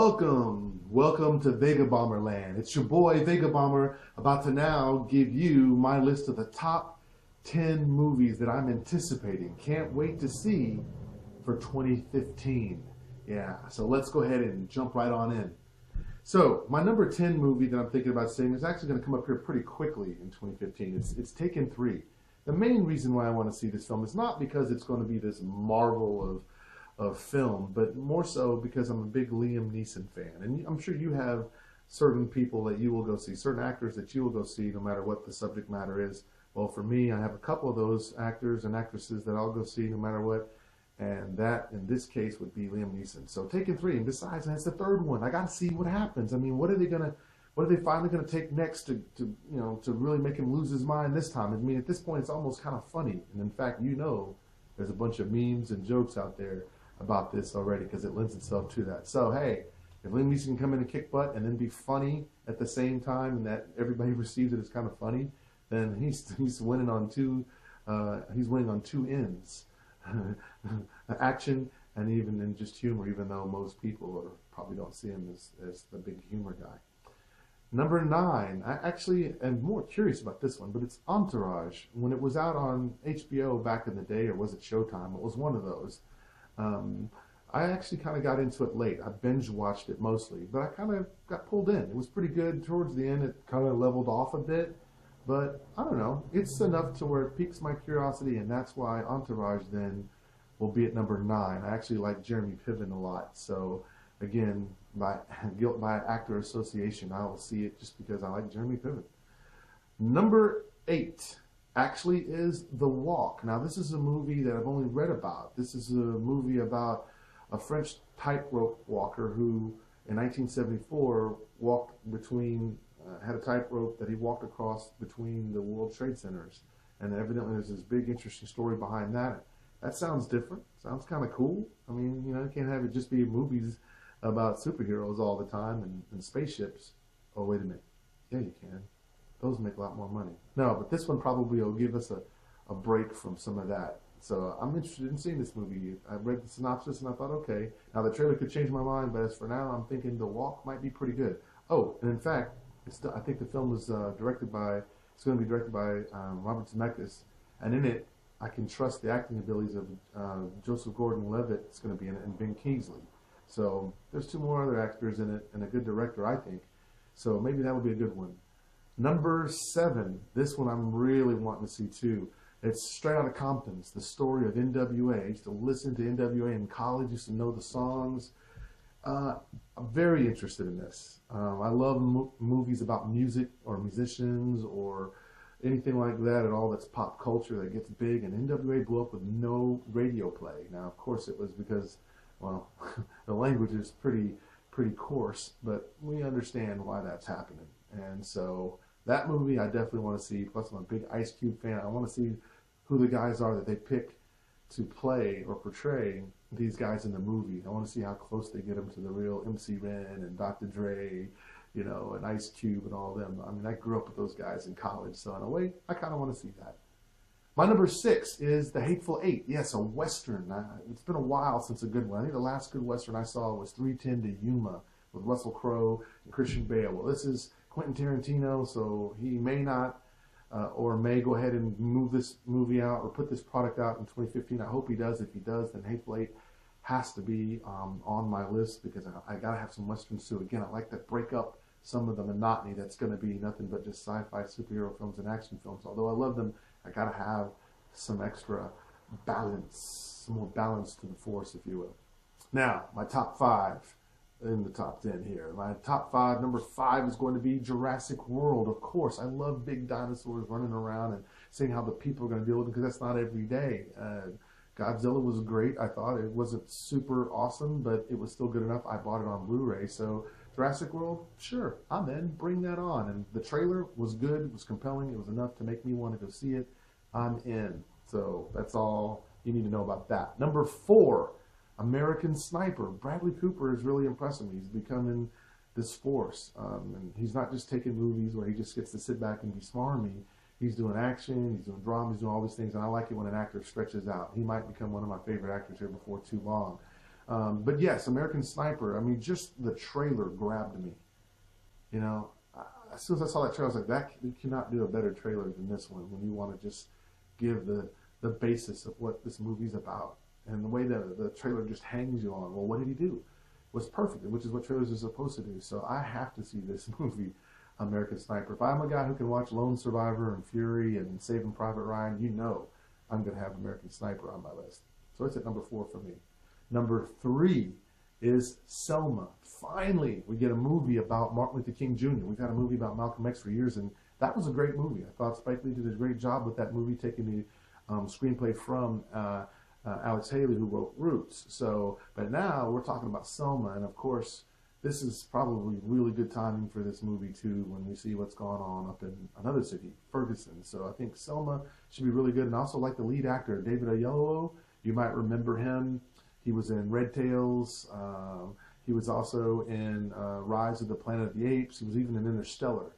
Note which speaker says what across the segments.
Speaker 1: Welcome to Vegabomber land. It's your boy Vegabomber, about to now give you my list of the top 10 movies that I'm anticipating. Can't wait to see for 2015. Yeah, so let's go ahead and jump right on in. So my number 10 movie that I'm thinking about seeing is actually going to come up here pretty quickly in 2015. It's Taken 3. The main reason why I want to see this film is not because it's going to be this marvel of film, but more so because I'm a big Liam Neeson fan. And I'm sure you have certain people that you will go see, certain actors that you will go see no matter what the subject matter is. Well, for me, I have a couple of those actors and actresses that I'll go see no matter what. And that, in this case, would be Liam Neeson. So Taken 3, and besides, that's the third one. I got to see what happens. I mean, what are they finally gonna take next to really make him lose his mind this time? I mean, at this point, it's almost kind of funny. And in fact, there's a bunch of memes and jokes out there about this already because it lends itself to that. So hey, if Liam Neeson can come in and kick butt and then be funny at the same time, and that everybody receives it as kind of funny, then he's winning on two ends. Action and even in just humor, even though most people probably don't see him as the big humor guy. Number 9, I actually am more curious about this one, but it's Entourage. When it was out on HBO back in the day, or was it Showtime? It was one of those. I actually kind of got into it late. I binge watched it mostly, but I kind of got pulled in. It was pretty good. Towards the end, it kind of leveled off a bit, but I don't know. It's enough to where it piques my curiosity, and that's why Entourage then will be at number 9. I actually like Jeremy Piven a lot, so again, by actor association, I will see it just because I like Jeremy Piven. Number 8 actually is The Walk. Now, this is a movie that I've only read about. This is a movie about a French tightrope walker who, in 1974, had a tightrope that he walked across between the World Trade Centers. And evidently there's this big, interesting story behind that. That sounds different. Sounds kind of cool. I mean, you can't have it just be movies about superheroes all the time and spaceships. Oh, wait a minute. Yeah, you can. Those make a lot more money. No, but this one probably will give us a break from some of that. So I'm interested in seeing this movie. I read the synopsis and I thought, okay, now the trailer could change my mind, but as for now, I'm thinking The Walk might be pretty good. Oh, and in fact, I think the film is going to be directed by Robert Zemeckis, and in it, I can trust the acting abilities of Joseph Gordon-Levitt. It's going to be in it, and Ben Kingsley. So there's 2 more other actors in it, and a good director, I think. So maybe that would be a good one. Number 7, this one I'm really wanting to see too. It's straight out of Compton. It's the story of NWA. I used to listen to NWA in college, used to know the songs. I'm very interested in this. I love movies about music or musicians or anything like that at all that's pop culture that gets big, and NWA blew up with no radio play. Now, of course, it was because, well, the language is pretty coarse, but we understand why that's happening. And so that movie I definitely want to see. Plus, I'm a big Ice Cube fan. I want to see who the guys are that they pick to play or portray these guys in the movie. I want to see how close they get them to the real MC Ren and Dr. Dre, and Ice Cube and all of them. I mean, I grew up with those guys in college, so in a way, I kind of want to see that. My number 6 is The Hateful Eight. Yes, a Western. It's been a while since a good one. I think the last good Western I saw was 3:10 to Yuma with Russell Crowe and Christian Bale. Well, this is Quentin Tarantino, so he may not or may go ahead and move this movie out or put this product out in 2015. I hope he does. If he does, then Hateful Eight has to be on my list because I got to have some Westerns too. Again, I like to break up some of the monotony that's going to be nothing but just sci-fi, superhero films, and action films. Although I love them, I got to have some extra balance, some more balance to the force, if you will. Now, my top 5 in the top 10 here. My top 5, number 5 is going to be Jurassic World. Of course, I love big dinosaurs running around and seeing how the people are going to deal with it because that's not every day. Godzilla was great. I thought it wasn't super awesome, but it was still good enough. I bought it on Blu-ray. So Jurassic World, sure, I'm in. Bring that on. And the trailer was good. It was compelling. It was enough to make me want to go see it. I'm in. So that's all you need to know about that. Number 4, American Sniper. Bradley Cooper is really impressing me. He's becoming this force. And he's not just taking movies where he just gets to sit back and be smarmy. He's doing action, he's doing drama, he's doing all these things, and I like it when an actor stretches out. He might become one of my favorite actors here before too long. But yes, American Sniper, I mean, just the trailer grabbed me. You know, as soon as I saw that trailer, I was like, you cannot do a better trailer than this one when you want to just give the basis of what this movie's about. And the way that the trailer just hangs you on, well, what did he do? Was perfect, which is what trailers are supposed to do. So I have to see this movie, American Sniper. If I'm a guy who can watch Lone Survivor and Fury and Saving Private Ryan, you know I'm going to have American Sniper on my list. So it's at number 4 for me. Number 3 is Selma. Finally, we get a movie about Martin Luther King Jr. We've had a movie about Malcolm X for years, and that was a great movie. I thought Spike Lee did a great job with that movie, taking the screenplay from Alex Haley, who wrote Roots. So, but now we're talking about Selma, and of course, this is probably really good timing for this movie too, when we see what's going on up in another city, Ferguson. So I think Selma should be really good, and I also like the lead actor, David Oyelowo. You might remember him. He was in Red Tails. He was also in Rise of the Planet of the Apes. He was even in Interstellar.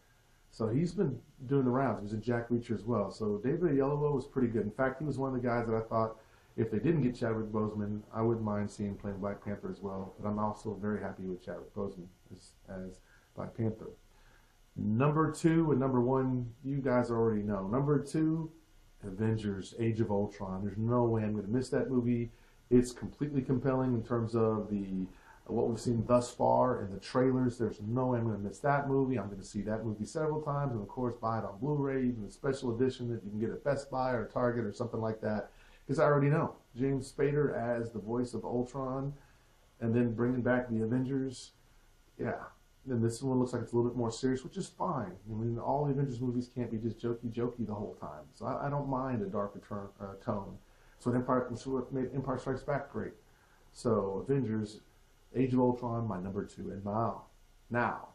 Speaker 1: So he's been doing the rounds. He was in Jack Reacher as well. So David Oyelowo was pretty good. In fact, he was one of the guys that I thought, if they didn't get Chadwick Boseman, I wouldn't mind seeing him playing Black Panther as well. But I'm also very happy with Chadwick Boseman as Black Panther. Number 2 and number 1, you guys already know. Number 2, Avengers: Age of Ultron. There's no way I'm going to miss that movie. It's completely compelling in terms of what we've seen thus far in the trailers. There's no way I'm going to miss that movie. I'm going to see that movie several times, and of course buy it on Blu-ray, even the special edition that you can get at Best Buy or Target or something like that. Because I already know James Spader as the voice of Ultron, and then bringing back the Avengers. Yeah, and this one looks like it's a little bit more serious, which is fine. I mean, all the Avengers movies can't be just jokey the whole time. So I don't mind a darker tone. So what made Empire Strikes Back great. So Avengers: Age of Ultron, my number 2. And now,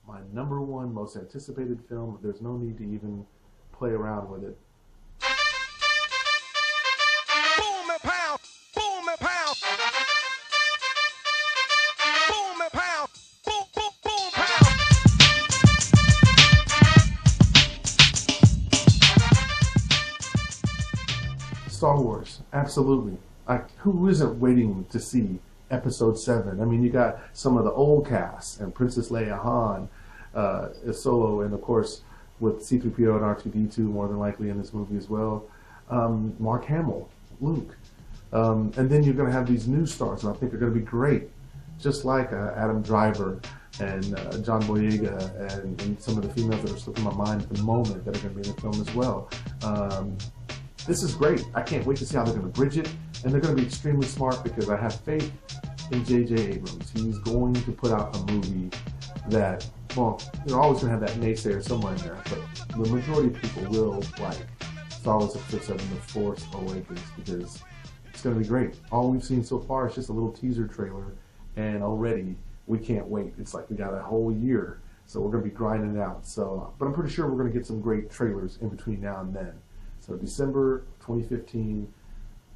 Speaker 1: my number 1 most anticipated film. There's no need to even play around with it.
Speaker 2: Boom and pow! Boom and pow! Boom and pow! Boom, boom, boom, pow!
Speaker 1: Star Wars, absolutely. Who isn't waiting to see Episode 7? I mean, you got some of the old cast, and Princess Leia, Han, Solo, and of course with C-3PO and R2-D2 more than likely in this movie as well. Mark Hamill, Luke. And then you're going to have these new stars, and I think they're going to be great, just like Adam Driver and John Boyega and some of the females that are slipping my mind at the moment that are going to be in the film as well. This is great. I can't wait to see how they're going to bridge it, and they're going to be extremely smart because I have faith in J.J. Abrams. He's going to put out a movie that, well, you're always going to have that naysayer somewhere in there, but the majority of people will like Star Wars Episode 7, The Force Awakens, because it's going to be great. All we've seen so far is just a little teaser trailer, and already we can't wait. It's like we got a whole year, so we're going to be grinding it out. So, but I'm pretty sure we're going to get some great trailers in between now and then. So December 2015,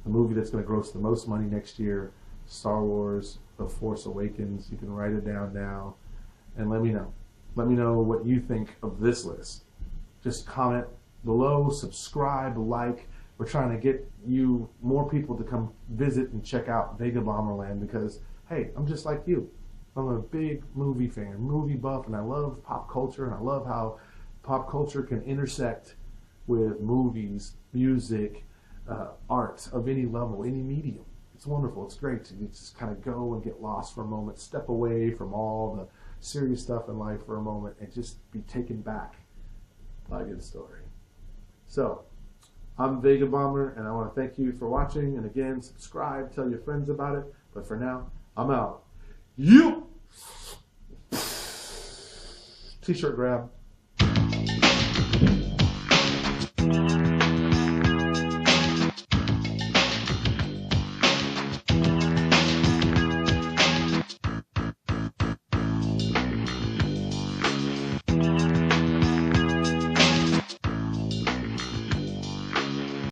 Speaker 1: the movie that's going to gross the most money next year, Star Wars The Force Awakens. You can write it down now and let me know. Let me know what you think of this list. Just comment below, subscribe, like. We're trying to get you more people to come visit and check out Vegabomber Land because, hey, I'm just like you. I'm a big movie fan, movie buff, and I love pop culture, and I love how pop culture can intersect with movies, music, art of any level, any medium. It's wonderful. It's great to just kind of go and get lost for a moment, step away from all the serious stuff in life for a moment, and just be taken back by a good story. So, I'm Vegabomber, and I want to thank you for watching. And again, subscribe, tell your friends about it. But for now, I'm out. You! T-shirt grab.